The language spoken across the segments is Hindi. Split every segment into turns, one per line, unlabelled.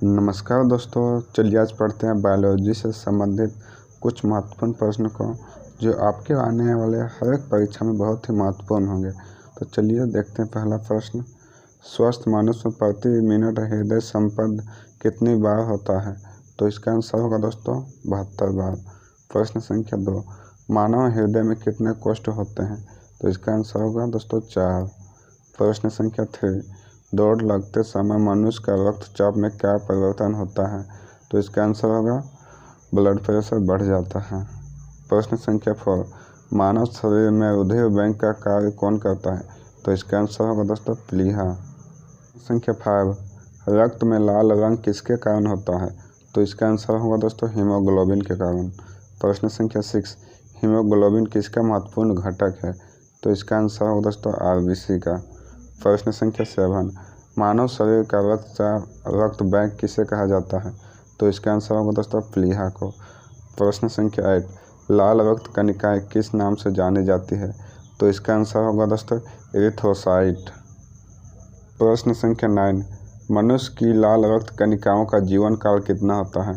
नमस्कार दोस्तों, चलिए आज पढ़ते हैं बायोलॉजी से संबंधित कुछ महत्वपूर्ण प्रश्न को जो आपके आने वाले हर एक परीक्षा में बहुत ही महत्वपूर्ण होंगे। तो चलिए देखते हैं पहला प्रश्न। स्वस्थ मनुष्य में प्रति मिनट हृदय संपंद कितनी बार होता है? तो इसका आंसर होगा दोस्तों 72 बार। प्रश्न संख्या 2, मानव हृदय में कितने कोष्ठ होते हैं? तो इसका आंसर होगा दोस्तों 4। प्रश्न संख्या 3, दौड़ लगते समय मनुष्य का रक्तचाप में क्या परिवर्तन होता है? तो इसका आंसर होगा ब्लड प्रेशर बढ़ जाता है। प्रश्न संख्या 4, मानव शरीर में रुधिर बैंक का कार्य कौन करता है? तो इसका आंसर होगा दोस्तों प्लीहा। संख्या 5, रक्त में लाल रंग किसके कारण होता है? तो इसका आंसर होगा दोस्तों हीमोग्लोबिन के कारण। प्रश्न संख्या 6, हीमोग्लोबिन किसका महत्वपूर्ण घटक है? तो इसका आंसर होगा दोस्तों आरबीसी का। प्रश्न संख्या 7, मानव शरीर का रक्त बैंक किसे कहा जाता है? तो इसका आंसर होगा दोस्तों प्लीहा को। प्रश्न संख्या 8, लाल रक्त कणिकाएं किस नाम से जानी जाती है? तो इसका आंसर होगा दोस्तों एरिथ्रोसाइट। प्रश्न संख्या 9, मनुष्य की लाल रक्त कणिकाओं का जीवन काल कितना होता है?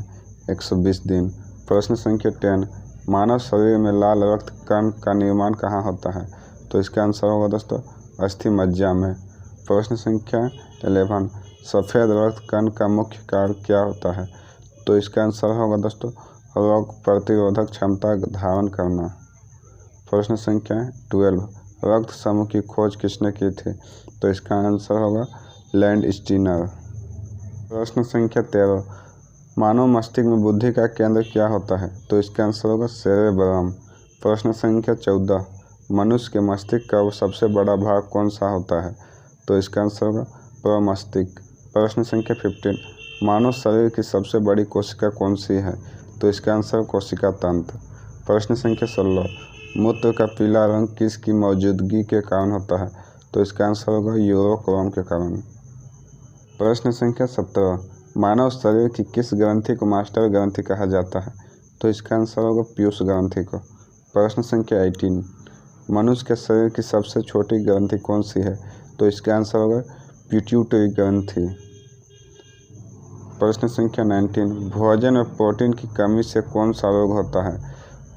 120 दिन। प्रश्न संख्या 10, मानव शरीर में लाल रक्त कण का निर्माण कहाँ होता है? तो इसका आंसर होगा दोस्तों अस्थि मज्जा में। प्रश्न संख्या 11, सफ़ेद रक्त कण का मुख्य कार्य क्या होता है? तो इसका आंसर होगा दोस्तों रोग प्रतिरोधक क्षमता धारण करना। प्रश्न संख्या 12, रक्त समूह की खोज किसने की थी? तो इसका आंसर होगा लैंड स्टीनर। प्रश्न संख्या 13, मानव मस्तिष्क में बुद्धि का केंद्र क्या होता है? तो इसका आंसर होगा सेरेब्रम। प्रश्न संख्या 14, मनुष्य के मस्तिष्क का सबसे बड़ा भाग कौन सा होता है? तो इसका आंसर होगा प्रमस्तिष्क। प्रश्न संख्या 15, मानव शरीर की सबसे बड़ी कोशिका कौन सी है? तो इसका आंसर कोशिका तंत्र। प्रश्न संख्या 16, मूत्र का पीला रंग किसकी मौजूदगी के कारण होता है? तो इसका आंसर होगा यूरोक्रोम के कारण। प्रश्न संख्या 17, मानव शरीर की किस ग्रंथि को मास्टर ग्रंथि कहा जाता है? तो इसका आंसर होगा पीयूष ग्रंथि को। प्रश्न संख्या 18, मनुष्य के शरीर की सबसे छोटी ग्रंथि कौन सी है? तो इसका आंसर होगा पिट्यूटरी ग्रंथि। प्रश्न संख्या 19, भोजन में प्रोटीन की कमी से कौन सा रोग होता है?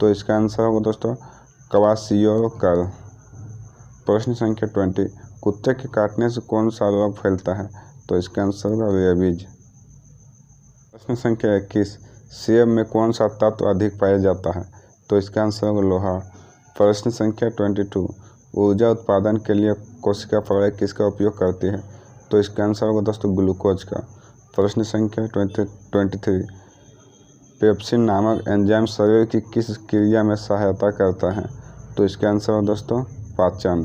तो इसका आंसर होगा दोस्तों क्वाशियोकर। प्रश्न संख्या 20, कुत्ते के काटने से कौन सा रोग फैलता है? तो इसका आंसर होगा रेबीज। प्रश्न संख्या 21, सेब में कौन सा तत्व अधिक पाया जाता है? तो इसका आंसर होगा लोहा। प्रश्न संख्या 22, ऊर्जा उत्पादन के लिए कोशिका प्रणाली किसका उपयोग करती है? तो इसका आंसर होगा दोस्तों ग्लूकोज का। प्रश्न संख्या 23, पेप्सिन नामक एंजाइम शरीर की किस क्रिया में सहायता करता है? तो इसका आंसर होगा दोस्तों पाचन।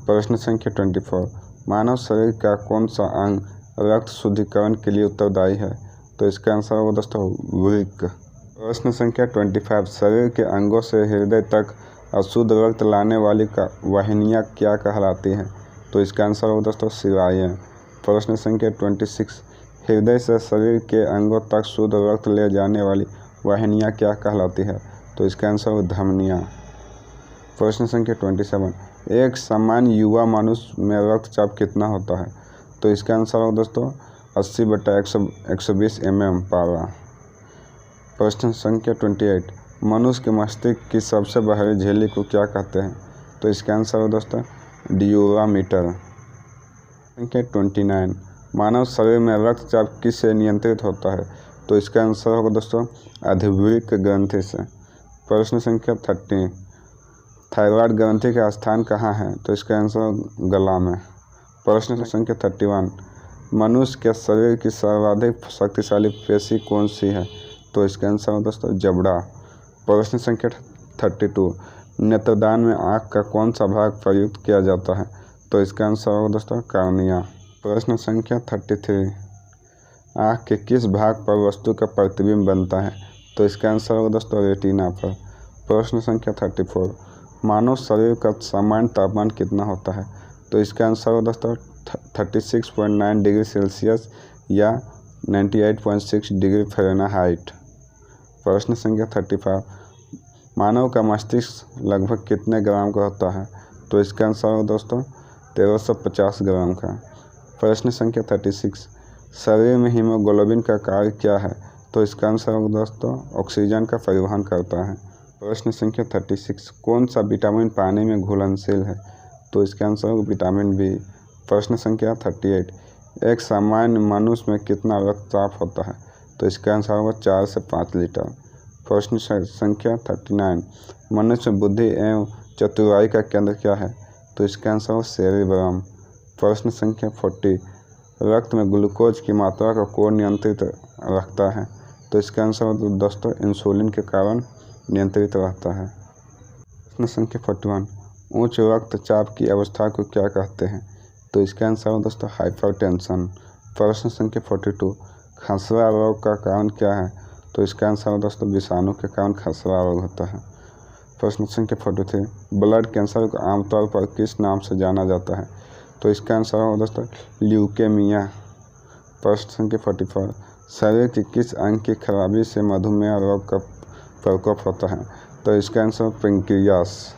प्रश्न संख्या 24, मानव शरीर का कौन सा अंग रक्त शुद्धिकरण के लिए उत्तरदायी है? तो इसका आंसर होगा दोस्तों वृक्क। प्रश्न संख्या 25, शरीर के अंगों से हृदय तक अशुद्ध रक्त लाने वाली वाहिनियाँ क्या कहलाती हैं? तो इसका आंसर होगा दोस्तों शिराएँ। प्रश्न संख्या 26, हृदय से शरीर के अंगों तक शुद्ध रक्त ले जाने वाली वाहिनियाँ क्या कहलाती है? तो इसका आंसर होगा धमनियाँ। प्रश्न संख्या 27, एक सामान्य युवा मनुष्य में रक्तचाप कितना होता है? तो इसका आंसर होगा दोस्तों 80/120 mm पारा। प्रश्न संख्या 28, मनुष्य के मस्तिष्क की सबसे बाहरी झिल्ली को क्या कहते हैं? तो इसका आंसर हो दोस्तों ड्यूरामीटर। संख्या 29, मानव शरीर में रक्तचाप किससे नियंत्रित होता है? तो इसका आंसर होगा दोस्तों अधिवृक्क ग्रंथि से। प्रश्न संख्या 30, थायराइड ग्रंथि का स्थान कहाँ है? तो इसका आंसर गला में। प्रश्न संख्या 31, मनुष्य के शरीर की सर्वाधिक शक्तिशाली पेशी कौन सी है? तो इसका आंसर है दोस्तों जबड़ा। प्रश्न संख्या 32, नेत्रदान में आँख का कौन सा भाग प्रयुक्त किया जाता है? तो इसका आंसर होगा दोस्तों कार्निया। प्रश्न संख्या 33, आँख के किस भाग पर वस्तु का प्रतिबिंब बनता है? तो इसका आंसर होगा दोस्तों रेटिना पर। प्रश्न संख्या 34, मानव शरीर का सामान्य तापमान कितना होता है? तो इसका आंसर होगा दोस्तों 36.9 डिग्री सेल्सियस या 98.6 डिग्री फ़ारेनहाइट। प्रश्न संख्या 35, मानव का मस्तिष्क लगभग कितने ग्राम का होता है? तो इसका आंसर होगा दोस्तों 1350 ग्राम का। प्रश्न संख्या 36, शरीर में हीमोग्लोबिन का कार्य क्या है? तो इसका आंसर होगा दोस्तों ऑक्सीजन का परिवहन करता है। प्रश्न संख्या 36, कौन सा विटामिन पानी में घुलनशील है? तो इसका आंसर होगा विटामिन बी। प्रश्न संख्या 38, एक सामान्य मनुष्य में कितना रक्तचाप होता है? तो इसका आंसर होगा 4 से 5 लीटर। प्रश्न संख्या 39, मनुष्य में बुद्धि एवं चतुराई का केंद्र क्या है? तो इसका आंसर होगा सेरिब्रम। प्रश्न संख्या 40, रक्त में ग्लूकोज की मात्रा को कौन नियंत्रित रखता है? तो इसका आंसर होगा दोस्तों इंसुलिन के कारण नियंत्रित रहता है। प्रश्न संख्या 41, उच्च रक्तचाप की अवस्था को क्या कहते हैं? तो इसका आंसर होगा दोस्तों हाइपरटेंशन। प्रश्न संख्या 42, खसरा रोग का कारण क्या है? तो इसका आंसर होगा दोस्तों विषाणु के कारण खसरा रोग होता है। प्रश्न संख्या 43, ब्लड कैंसर को आमतौर पर किस नाम से जाना जाता है? तो इसका आंसर होगा दोस्तों ल्यूकेमिया। प्रश्न संख्या 44, शरीर के किस अंग की खराबी से मधुमेह रोग का प्रकोप होता है? तो इसका आंसर पेंक्रियास।